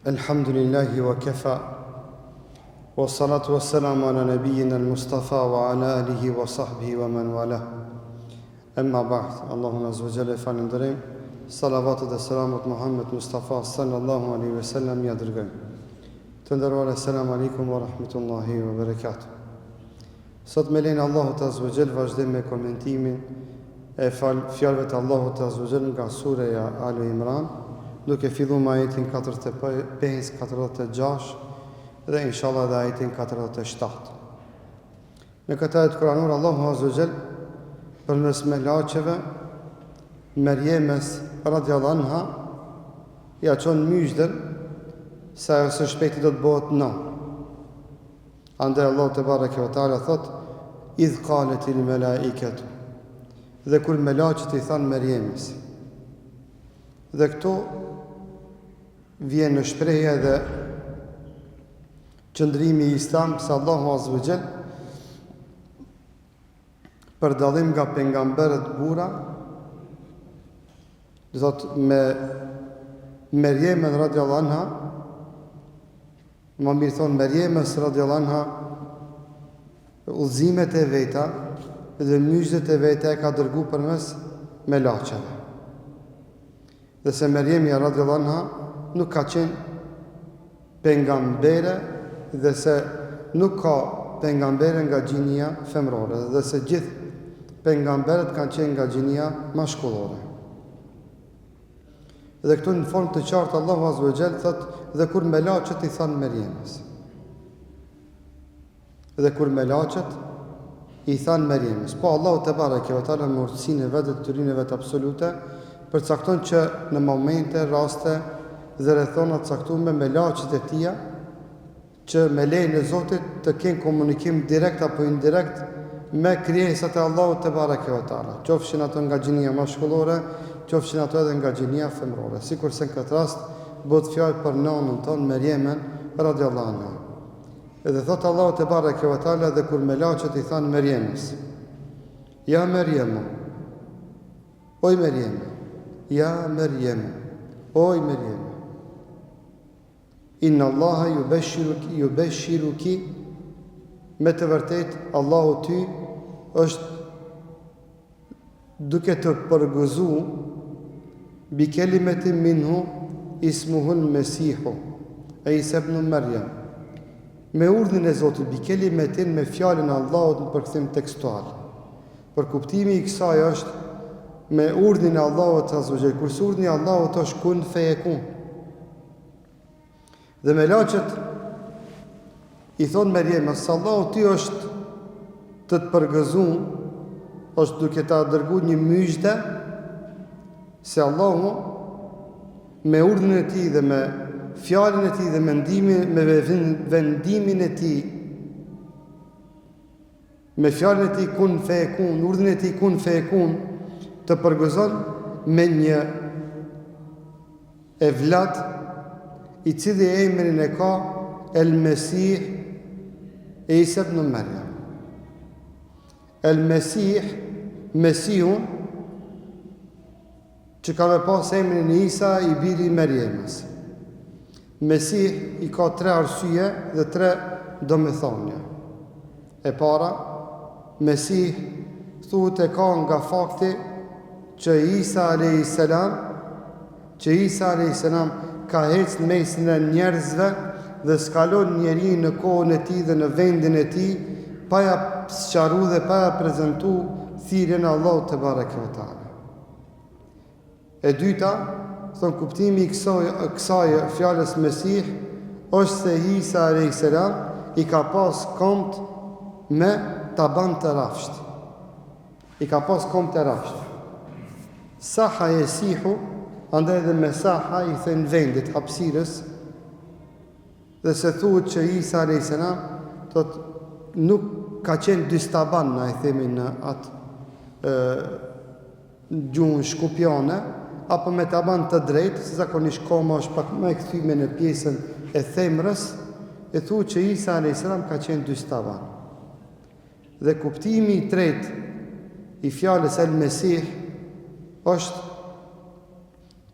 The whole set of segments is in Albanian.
Alhamdulillahi wa kafa, wa salatu wa salamu ala nabiyyina al-Mustafa wa ala alihi wa sahbihi wa man wala. Amma ba'd, Allahun azza wa jalla falenderojm, salavatet dhe selamat Muhammed Mustafa sallallahu alaihi wasallam ja dërgojm. Të nderuar, assalamu alaikum wa rahmatullahi wa barakatuh. Sot me lenin Allahut azza wa jalla vazhdojmë me komentimin e fjalëve të Allahut azza wa jalla nga sureja Al Imran, duke filluar me ajetin 45, 46 dhe inshallah dhe ajetin 47. Në këtë ajet kuranor Allahu azza wa jalla përmes melaqeve Merjemes radiallahu anha ja çon myshdën se ajo së shpejti do të bëhet në. Andaj Allah te bareke ve taala thot: "Idh qalet il malaikatu", dhe kur melaqet i than Merjemes. Dhe këto vjen në shprehje dhe qëndrimi i Islam se Allahu azza wa jall për dallim nga pejgamberët burra, do thot me Merjemen radiallahu anha, më mirë thonë Merjemes radiallahu anha, udhëzimet e veta dhe myshdët e veta e ka dërgu përmes melaqeve. Dhe se Merjemja radiallahu anha nuk ka qenë pejgambere dhe se nuk ka pejgambere nga gjinia femrore, dhe se gjithë pejgamberët kanë qenë nga gjinia mashkullore. Dhe këtu në formë të qartë Allahu azza wa jall thot: "Dhe kur melaqet i than Merjemes." Dhe kur melaqet i than Merjemes. Po Allahu te bareke ve taala me urtësinë e vetë të tyre vetë absolute përcakton që në momente, raste dhe rrethona të caktuara me laqet e tia, që me lejen e Zotit të kenë komunikim direkt apo indirekt me krijesat e Allahut te bareke ve taala, qofshin ato nga gjinia mashkullore, qofshin ato edhe nga gjinia femrore. Sikurse në këtë rast bëhet fjalë për nënën tonë Merjemen radiallahu anha. Edhe thot Allahu te bareke ve taala: "Dhe kur melaqet i than Merjemes: Ja Merjemu, oj Merjeme, ja Merjeme, oj Merjeme, inna Allaha yubeshiruki", me të vërtet Allahu ty është duke të përgëzu bi kelimetin minhu ismuhul Mesihu Isa ibn Maryam, me urdhën e Zotit, bi kelimetin, me fjalën e Allahut në përkthim tekstual. Për kuptimi i kësaj është me urdhën e Allahut azza wa jall, kurse urdhni i Allahut është kun feyekun. Dhe melaqet i thon Merjemes se Allahu ty është të përgëzuar, është duke ta dërguar një myshde se Allahu me urdhën e tij dhe me fjalën e tij dhe me vendimin e tij, me fjalën e tij kun feyekun, urdhën e tij kun feyekun, të përgëzon me një evlat i cili emrin e ka El Mesih Isa ibn Maryam. El Mesih, Mesihun, që ka me pas emrin e Isa i biri Merjemes. Mesih i ka 3 arsye dhe 3 domethënie. E para, Mesih thuhet e ka nga fakti që Isa a.s. ka hecë në mesin e njerëzve dhe s'kalon njeri në kohën e tij dhe në vendin e tij pa ja sqaruar dhe pa ja prezantuar thirrjen e Allahut te bareke ve taala. E dyta, thon kuptimi i kësaj fjalës Mesih është se Isa a.s. i ka pas komt me taban të rafsht. I ka pas komt të rafsht. Saha yesihu, andaj dhe me saha i thënë vendit, hapësirës, dhe se thuhet që Isa a.s. nuk ka qenë dy staban, na i themi në atë gjuhën shkupjane, apo me taban të drejtë, se zakonisht koma është pak më e kthyme në pjesën e themrës, e thuhet që Isa a.s. ka qenë dy staban. Dhe kuptimi i tretë i fjalës El Mesih është,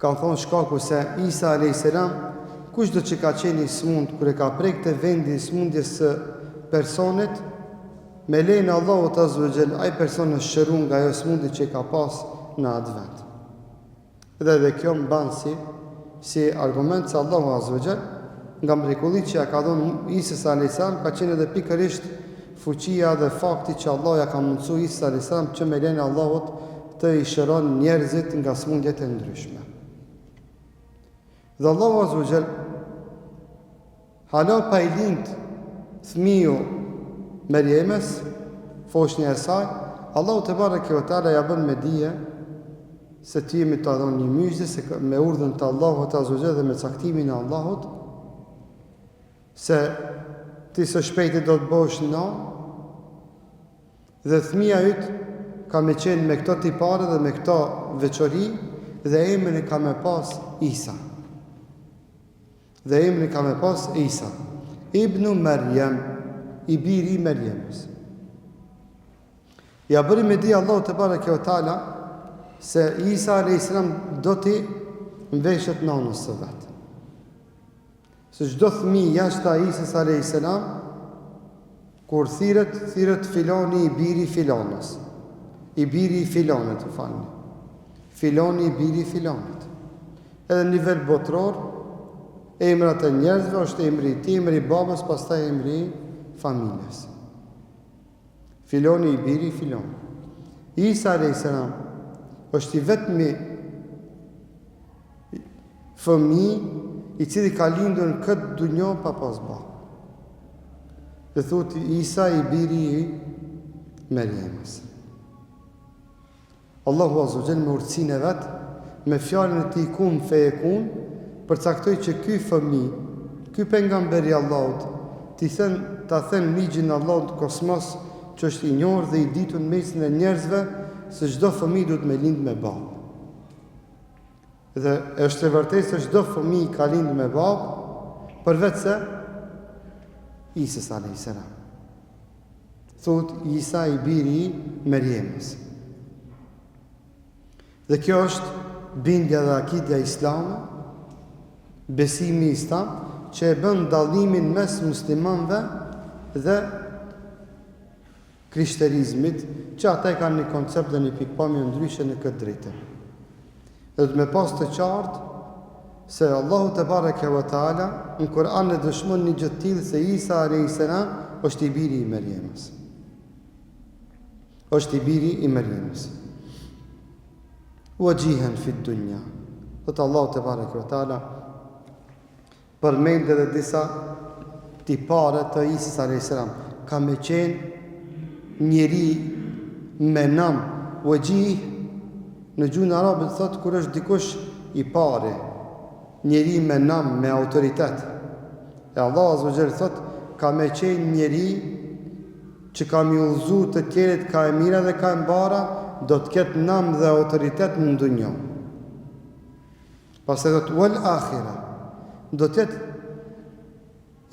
kanë thonë shkaku se Isa a.s. kushdo që ka qenë i smund, kur e ka prek të vendi i smundjes së personit, me lejnë Allahut Azza wa Jall, ai person është shëruar nga ajo smundje që ka pas në atë vend. Dhe kjo më ban si argument se Allahu Azza wa Jall, nga mrekullitë që ja ka dhënë Isa alayhis salam, ka qenë edhe pikërisht fuqia dhe fakti që Allah ja ka mundsuar Isa alayhis salam që me lejnë Allahut të i shëron njerëzit nga smundjet e ndryshme. Dhe Allahu Azza wa Jall hala pa i lind fëmiu Merjemes, foshnja e saj, Allahu te bareke ve teala ja bën me dije se ti jemi të adhon një myshde, se me urdhën të Allahut Azza wa Jall dhe me caktimin e Allahut, se ti së shpejti do të bësh në, dhe fëmia yt ka me qenë me këto tipare dhe me këto veçori, dhe emrin e ka me pas Isa. Dhe emrin ka me pas Isa, Ibnu Merjem, i biri i Merjemës. Ja bëri me di Allahu te bareke ve teala se Isa alayhis salam do t'i mbeshet nanës së vet. Se çdo fëmijë jashtë Isës alayhis salam, kur thirret filoni i biri i filonës, i biri i filonit, filoni i biri i filonit. Edhe në nivel botror, emrat e njerëzve është emri i tij, emri i babës, pastaj emri i familjes. Filoni i biri i filon. Isa alayhis salam është i vetmi fëmijë i cili ka lindur në këtë dunjë pa pas bab. Dhe thot Isa i biri i Merjemës. Allahu Azza wa Jall me urtësinë e vet, me fjalën e tij kun feyekun, përcaktoi që ky fëmijë, ky pejgamber i Allahut, ta thënë ligjin e Allahut kosmos, që është i njohur dhe i ditur në mesin e njerëzve, se çdo fëmijë duhet me lind me babë. Dhe është e vërtetë se çdo fëmijë ka lindur me babë, përveç se Isa alayhis salam. Thot Isa i biri i Merjemës. Dhe kjo është bindja dhe akidja islame, besimi islam, që e bën dallimin mes muslimanëve dhe krishterizmit, që ata kanë një koncept dhe një pikpamje ndryshe në këtë drejtë. Dhe të me pas të qartë se Allahu te bareke ve teala në Kur'an e dëshmon një gjë të tillë, se Isa alayhis salam është i biri i Merjemës. Është i biri i Merjemës. Wajihan fi dunya. Thot Allahu te bareke ve teala përmend edhe disa tipare të Isës alayhis salam. Ka me qenë njeri me nam, wajih, në gjuhën arabe thot kur është dikush i pari, njeri me nam, me autoritet. E Allah Azza wa Jall thot, ka me qenë njeri që ka mi udhëzu të tjerit ka e mira dhe ka e mbara, do të ketë nam dhe autoritet në dunjë. Pastaj thot wal akhira, do të jetë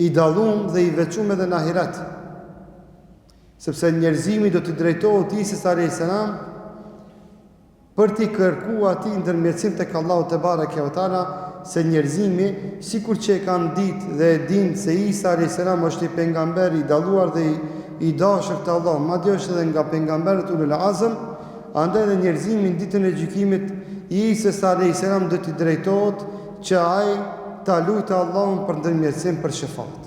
i dallum dhe i veçum edhe në ahiret. Sepse njerëzimi do të drejtohet Isës alayhis salam për t'i kërkuar atij ndërmjetësim tek Allahu te bareke ve teala, se njerëzimi sikur që e kanë ditë dhe e dinë se Isa alayhis salam është i pejgamber i dalluar dhe i dashur te Allah, madje është edhe nga pejgamberët ulul azm, andaj edhe njerëzimi në ditën e gjykimit Isës alayhis salam do t'i drejtohet që ai ta lutë Allahun për ndërmjetësim për shefat.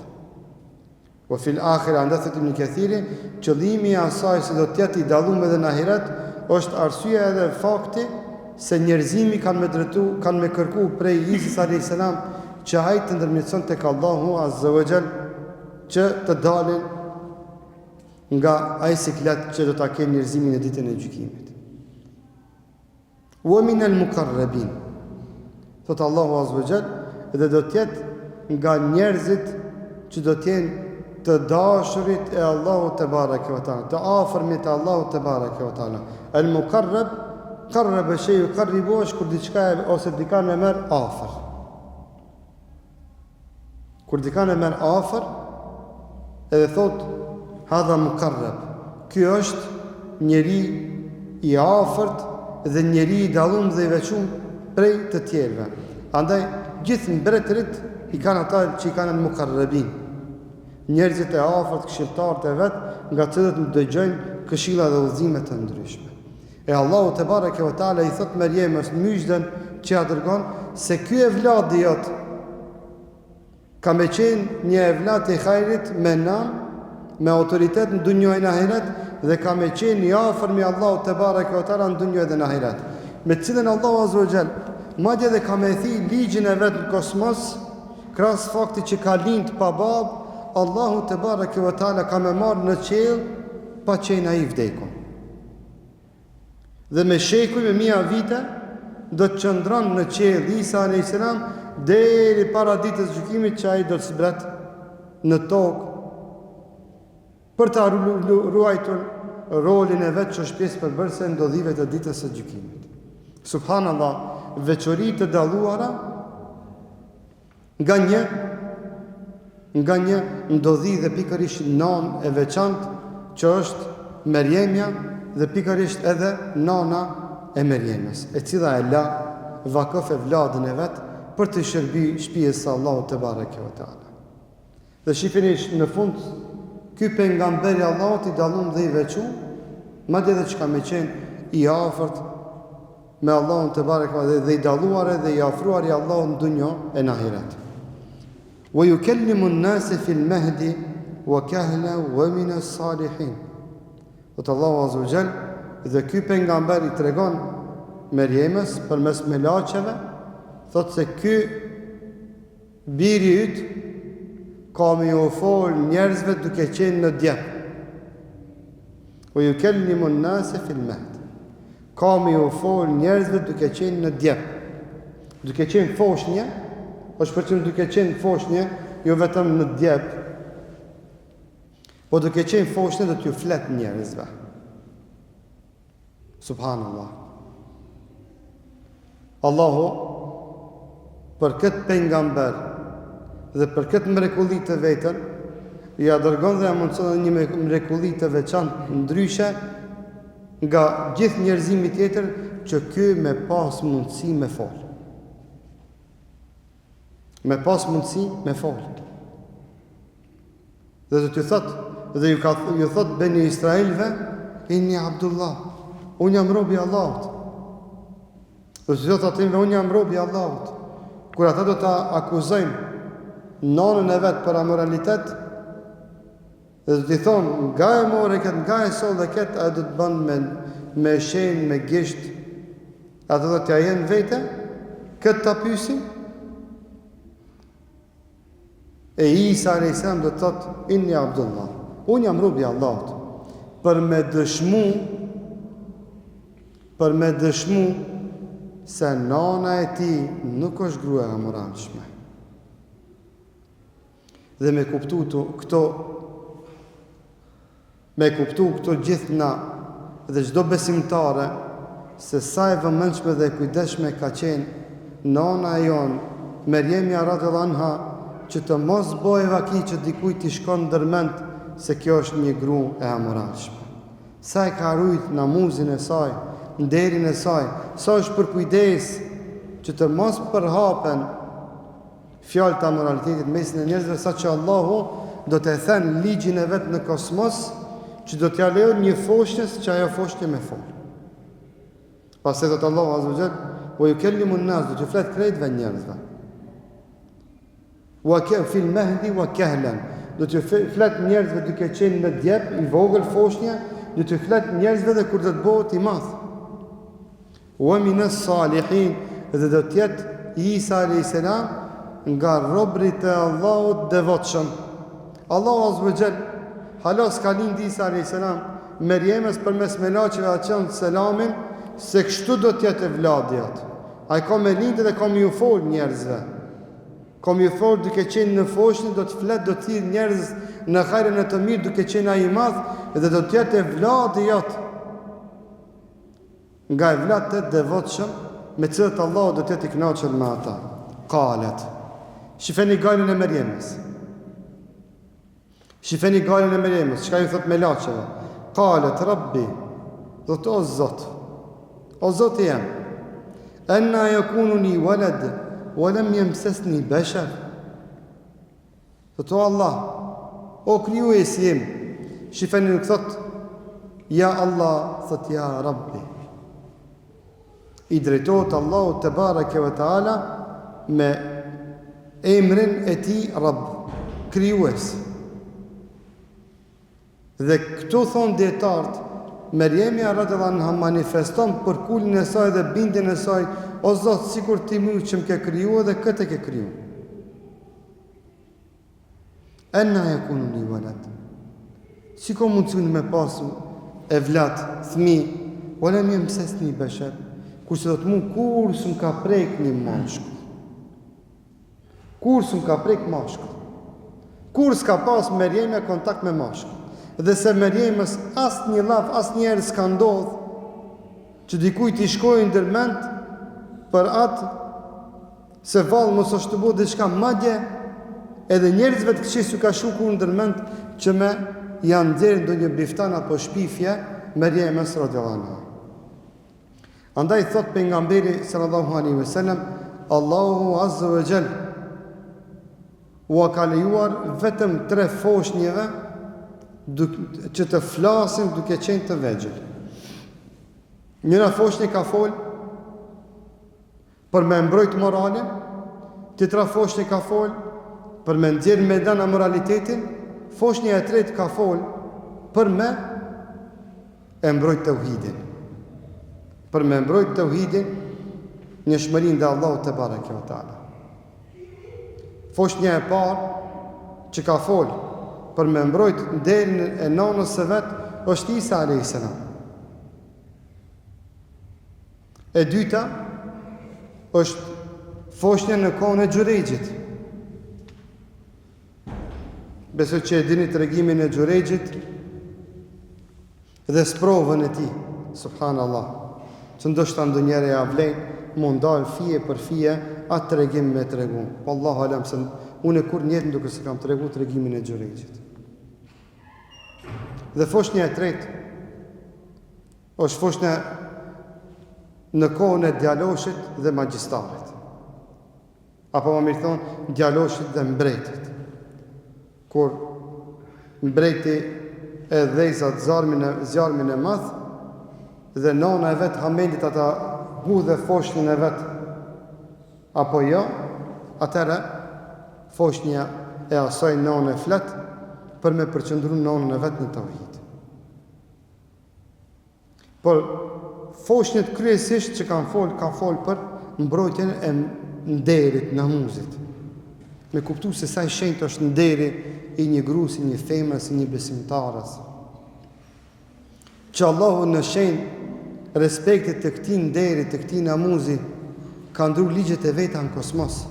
O fil akhira, ndathet Ibn Kathiri, qëllimi i asaj se do të jetë i dalluar edhe në ahiret, është arsyeja edhe fakti se njerëzimi kanë me kërku prej Isës alayhis salam që ai të ndërmjetëson tek Allahu Azza wa Jall, që të dalin nga ai siklet që do ta kenë njerëzimi në ditën e gjykimit. Wa min al-muqarrabin. Thot Allahu Azza wa Jall, dhe do të jetë nga njerëzit që do të jenë të dashurit e Allahut te bareke ve teala, të afërmit e Allahut te bareke ve teala. Al-muqarrab, qarraba shay yuqarribu, kur diçka ose dikan e merr afër. Kur dikan e merr afër, edhe thot hadha muqarrab. Ky është njeri i afërt dhe njeri i dallum dhe i veçum prej të tjerëve. Andaj gjithë mbretërit i kanë ata që i kanë në mukarrabin, njerëzit e afërt, këshilltarët e vet, nga cilët dëgjojnë këshilla dhe udhëzime të ndryshme. E Allahu te bareke ve taala i thot Meriemës në myshden që ja dërgon se ky evlad i jot ka me qenë një evlad i hajrit me nam, me autoritet në dunjë e në ahiret, dhe ka me qenë i afër me Allahu te bareke ve taala në dunjë dhe në ahiret, me cilën Allahu azza wa jall madje dhe ka me thi ligjin e vet në kosmos, krahas faktit që ka lind pa babë, Allahu te bareke ve taala ka me marrë në qiell pa qenë ai vdekur. Dhe me shekuj me mia vite do të qëndron në qiell Isa alayhis salam deri para ditës gjykimit që ai do të zbret në tokë për ta ruajtur rolin e vet që është pjesë përbërëse e ndodhive të ditës së gjykimit. Subhanallah, veçori të dalluara nga një ndodhi dhe pikërisht nanë e veçantë që është Meriemja dhe pikërisht edhe nana e Meriemës, e cila e la vakëf e vladën e vet për të shërbi shtëpisë së Allahut te bareke ve taala. Dhe shifini në fund, ky pejgamberi i Allahut i dallon dhe i veçu, madje edhe çka më qenë i afërt me Allahun te bareke ve taala dhe i dalluar dhe i afruar i Allahut në dunjë e në ahiret. Wa yukallimu an-nasa fi al-mahdi wa kahla wa min as-salihin. Dhe Allahu azza wa jall dhe ky pejgamber i tregon Meriemës përmes melaqeve, thot se ky biri yt ka me u fol njerëzve duke qenë në djep. Wa yukallimu an-nasa fi al-mahd. Ka me u fol njerëzve duke qenë në djep. Duke qenë foshnje, është përqen duke qenë foshnje, jo vetëm në djep, po duke qenë foshnje do t'ju flet njerëzve. Subhanallah. Allahu për këtë pejgamber dhe për këtë mrekulli të vetën ja dërgon dhe ja mundson një mrekulli të veçantë ndryshe nga gjithë njerëzimi tjetër, që ky me pas mundësi me fol. Me pas mundësi me fol. Dhe do t'ju thot, dhe ju thot Beni Israelve, inni Abdullah, unë jam robi i Allahut. Dhe t'ju thot atinve, unë jam robi i Allahut. Kur ata do ta akuzojnë nonën e vet për amoralitet, dhe do t'i thonë, nga e more këtë, nga e sol dhe këtë, a do të bënë me shenë, me gisht, ata do t'ja jenë vete, këtë t'a pysin, e Isa a.s. do të thotë, inni Abdullah, unë jam robi i Allahut, për me dëshmu se nana e ti nuk është gruaja e moranshme. Dhe me kuptu këto gjithna dhe çdo besimtare se sa e vëmendshme dhe kujdesshme ka qenë nana e jon Meriemja radhiyallahu anha, që të mos bëjë vaki që dikujt t'i shkon ndërmend se kjo është një grua e amoralshme. Sa e ka rujt namuzin e saj, nderin e saj, sa është për kujdes që të mos përhapen fjalë të amoralitetit mesin e njerëzve, sa që Allahu do të thënë ligjin e vet në kosmos, që do t'ja lejon një foshnjës që ajo foshnjë me fol. Pastaj thot Allahu azza wa jall, "Wa yukallimu an-nas", do të flet krejtve njerëzve. Wa fil mahdi wa kahlan, do të flet njerëzve duke qenë në djep, i vogël foshnjë, do të flet njerëzve dhe kur do të bëhet i madh. Wa min as-salihin, dhe do të jetë Isa alayhis salam nga robërit e Allahut devotshëm. Allahu azza wa jall halos ka lind Isa alayhis salam Meriemës përmes melaqeve aqën selamin se kështu do të jetë vlladi i vet. Ai ka me lindë dhe ka me u fol njerëzve. Kom ju thot duke qenë në foshnjë, do të flet, do të thirr njerëz në hajrin e të mirë duke qenë ai i madh, dhe do të jetë vlladi i jot. Nga vlladet e devotshëm me cilët Allahu do të jetë i kënaqur me ata. Qalet. Shifeni gjalin e Meriemës. Shifeni gjalin e Meriemës, çka ju thot me laçeve. Qalet Rabbi, do të o Zot. O Zoti jam. Anna yakunu li walad wa lam yamsasni bashar. Thot o Allah, o krijuesi im, shifeni nuk thot ja Allah, thot ja Rabbi. I drejtohet Allahu te bareke ve taala me emrin e tij Rabb, krijues. Dhe këtu thonë dietarët, Meriemja radhiyallahu anha manifeston për kulin e saj dhe bindjen e saj, o Zot, sikur ti më që më ke krijuar dhe këtë ke krijuar. Anna yakunu li walad. Si ka mundësi me pasu evlat, fëmijë, wala më mësesni bashar, kurse do të mund kur s'm ka prek një mashkull. Kur s'm ka prek mashkull. Kur s'ka pas Meriemja kontakt me mashkull. Dhe se Meriemës asë një laf, asë njerë s'ka ndodh që dikuj t'i shkojë ndërmend për atë se valë mos është të bu diçka madje edhe njerëzve të këqis ju ka shukur ndërmend që me janë dherë ndo një biftan apo shpifje Meriemës radhiyallahu anha. Andaj thot pejgamberi sallallahu alaihi wasallam, Allahu azza wa jall u ka lejuar vetëm 3 foshnjeve që të flasin duke qenë të vegjël. Njëra foshnjë ka fol për me mbrojt moralin, tjetra foshnjë ka fol për me nxjerr medan moralitetin, foshnja e tretë ka fol për me e mbrojt tauhidin. Për me mbrojt tauhidin, njëshmërinë dhe Allahu te bareke ve taala. Foshnja e parë që ka fol për me mbrojt nderin e nanës së vet është Isa alayhis salam. E dyta është foshnja në kohën e Xhurejxhit. Besoj që e dini tregimin e Xhurejxhit dhe sprovën e tij, subhanallahu. Që ndoshta ndonjëherë ja vlen mund dal fije për fije atë tregim me tregu. Wallahu alam se unë kur njëtë duke se kam tregu tregimin e Xhurejxhit. Dhe foshnja e tretë është foshnja në kohën e djaloshit dhe magjistarit. Apo më mirë thonë, djaloshit dhe mbretit. Kur mbreti e dhejzat zjarmin e madh dhe nona e vetë hamendit ata budhe foshnjën e vetë apo jo, atëra foshnja e asaj none flet për me përqendru nonën e vetë në tauhid. Por foshnjët kryesisht që ka fol për mbrojtjen e nderit, namuzit. Me kuptu se sa i shenjtë është nderi i një grusi, një femrës, i një besimtarës. Që Allahu në shenjë respektit të këtij nderi, të këtij namuzi, ka ndru ligjet e veta në kosmos.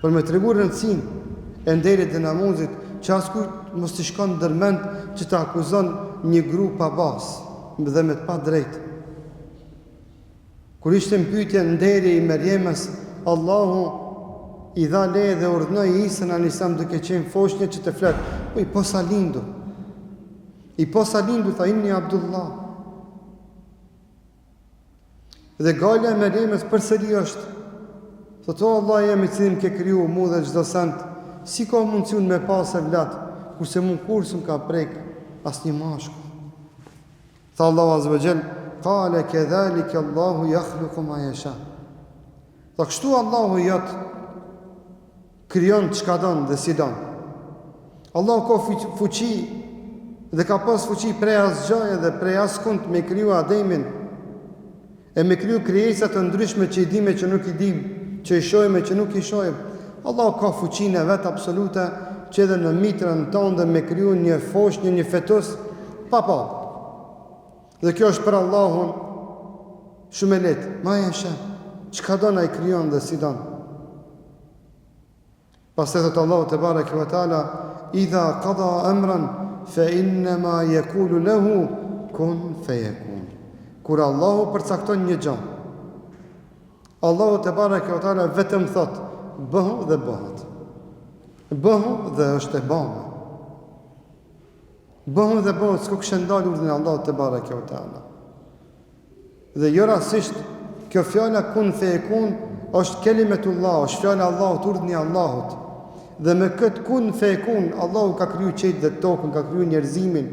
Për me tregu rëndësinë e nderit dhe namuzit, që askujt mos t'i shkon ndërmend që të akuzon një gru pa bazë dhe me të pa drejtë. Kur ishte në pyetje nderi i Meriemës, Allahu i dha leje dhe urdhnoi Isën alayhisalam duke qenë foshnjë që të flet. I posa lindu. I posa lindu tha inni Abdullah. Dhe galja e Meriemës përsëri është. Thotë o Allah jam i cili më ke kriju mu dhe çdo send, si ka mundësi unë me pas evlat, kurse mu kursun ka prek asnjë mashkull. Tha Allahu azza wa jall, qala kadhalika Allahu yakhluqu ma yasha. Tha kështu Allahu jot krijon çka don dhe si don. Allahu ka fuqi dhe ka pas fuqi prej asgjëje dhe prej askund me kriju Ademin e me kriju krijesa të ndryshme që i dimë që nuk i dimë, që i shohim që nuk i shohim. Allahu ka fuqinë e vet absolute që edhe në mitrën tonë dhe me kriju një foshnjë, një fetus pa pa. Dhe kjo është për Allahun shumë e lehtë. Ma yasha, çka don ai krijon dhe si don. Pastaj thot Allahu te bareke ve taala, idha qada amran fa inna ma yaqulu lahu kun fayakun. Kur Allahu përcakton një gjë, Allahu te bareke ve taala vetëm thot bëhu dhe bëhet. Bëhu dhe është e bëmë. Bëhu dhe bëhet, s'ku kështë ndalë urdhën e Allahu te bareke ve taala. Dhe jo rastisht kjo fjala kun fayakun është kelimetullah, është fjala e Allahut, urdhni i Allahut. Dhe me këtë kun fekun, Allahu ka kriju qejtë dhe tokën, ka kriju njerëzimin,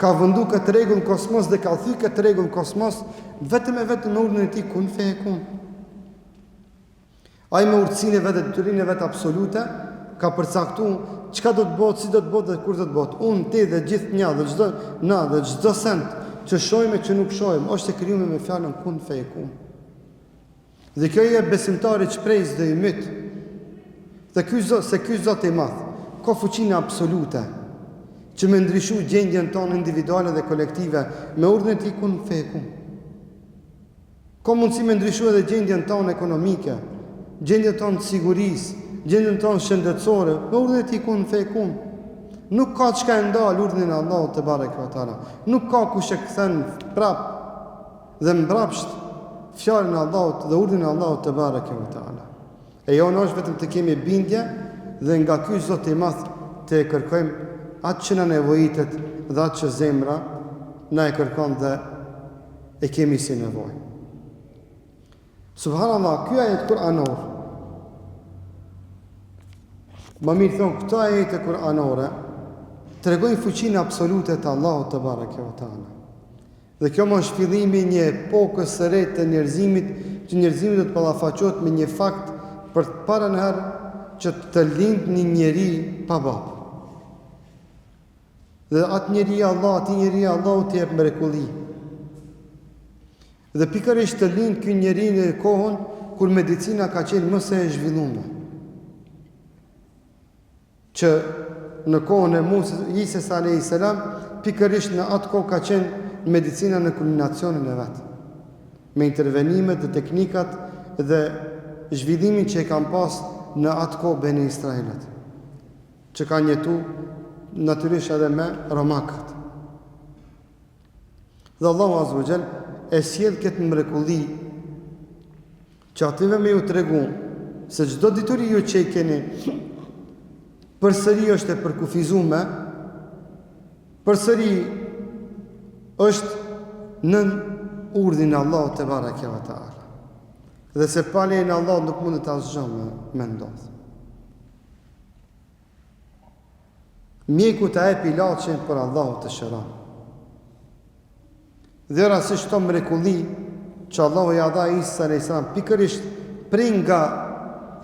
ka vëndu këtë rregull në kosmos dhe ka thy këtë rregull në kosmos, vetëm e vetëm në urdhën e tij kun fekun. Ai me urtësinë e vetë, detyrinë e vetë absolute, ka përcaktuar çka do të bëhet, si do të bëhet dhe kur do të bëhet. Unë, ti dhe gjithë një dhe çdo na dhe çdo send që shohim e që nuk shohim, është e krijuar me fjalën kun fekun. Dhe kjo e besimtarit shpresë dhe i myt. Dhe ky Zot i madh ka fuqinë absolute që me ndryshu gjendjen tonë individuale dhe kolektive me urdhën e tij kun fekun. Ka mundësi me ndryshu edhe gjendjen tonë ekonomike, gjendjen tonë sigurisë, gjendjen tonë shëndetësore, me urdhën e tij kun fekun. Nuk ka çka e ndal urdhnin e Allahut te bareke ve teala. Nuk ka kush e kthen prap dhe mbrapsht fjalën e Allahut dhe urdhnin e Allahut te bareke ve teala. E jo është vetëm të kemi bindje dhe nga ky Zot i madh të kërkojmë atë që na nevojitet dhe atë që zemra na e kërkon dhe e kemi si nevojë. Subhanallah, ky ajet kuranor, më mirë thonë, këto ajete kuranore tregojnë fuqinë absolute të Allahut te bareke ve teala. Dhe kjo më është fillimi një epokës së re të njerëzimit, që njerëzimi do të ballafaqohet me një fakt për të parën herë që të lindë një njeri pa babë. Dhe atë njeri Allah të jep mrekulli. Dhe pikërisht të lindë ky njeri në kohën kur medicina ka qenë më së zhvilluar. Që në kohën e Isa alayhis salam, pikërisht në atë kohë ka qenë medicina në kulminacionin e vet. Me intervenimet dhe teknikat dhe zhvillimin që e kanë pas në atë kohë Beni Israelit, që kanë jetu natyrisht edhe me romakët. Dhe Allahu Azza wa Jall e sjell këtë mrekulli që atyve me ju tregu se çdo dituri ju që i keni përsëri është e përkufizuar, përsëri është në urdhin e Allahut te bareke ve teala. Dhe se pa lejen e Allahut nuk mund të asgjë me ndodh. Mjeku të jep ilaçin për Allahut të shëron. Dhe rastisht to mrekulli që Allahu ja dha Isa alayhis salam pikërisht prej nga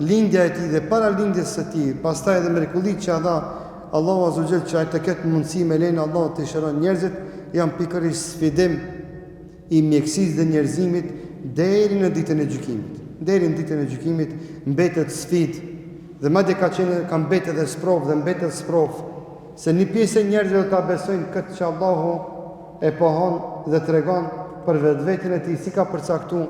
lindja e tij dhe para lindjes së tij, pastaj edhe mrekullitë që ja dha Allahu Azza wa Jall që ai të ketë mundësi me lejen e Allahut të shëron njerëzit, janë pikërisht sfidim i mjekësisë dhe njerëzimit deri në ditën e gjykimit. Deri në ditën e gjykimit mbetet sfidë dhe madje ka mbetet edhe sprovë dhe mbetet sprovë se një pjesë e njerëzve do ta besojnë këtë që Allahu e pohon dhe tregon për vetveten e tij si ka përcaktuar,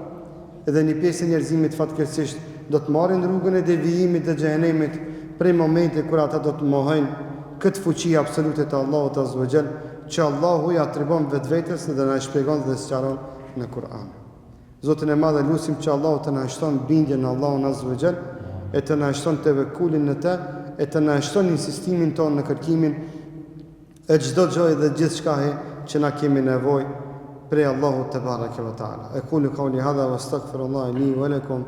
edhe një pjesë e njerëzimit fatkeqësisht do të marrin rrugën e devijimit dhe xhenemit prej momentit kur ata do të mohojnë këtë fuqi absolute të Allahut Azza wa Jall, që Allahu ja atribuon vetvetes dhe na shpjegon dhe sqaron në Kur'an. Zotin e Madh, lutim që Allahu të na shton bindjen në Allahun Azza wa Jall, e të na shton tevekulin në të, e të na shton insistimin tonë në kërkimin e çdo gjëje dhe gjithçka që na kemi nevojë prej Allahut te bareke ve teala. Aqulu qawli hadha wastaghfirullaha li wa lakum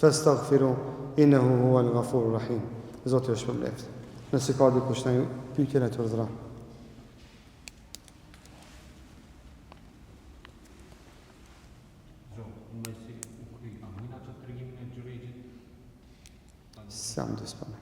fastaghfiru innahu huwal ghafurur rahim. Zoti ju shpëlbeft. Nëse ka dikush në pyetje të urdhëra. Sam do spane.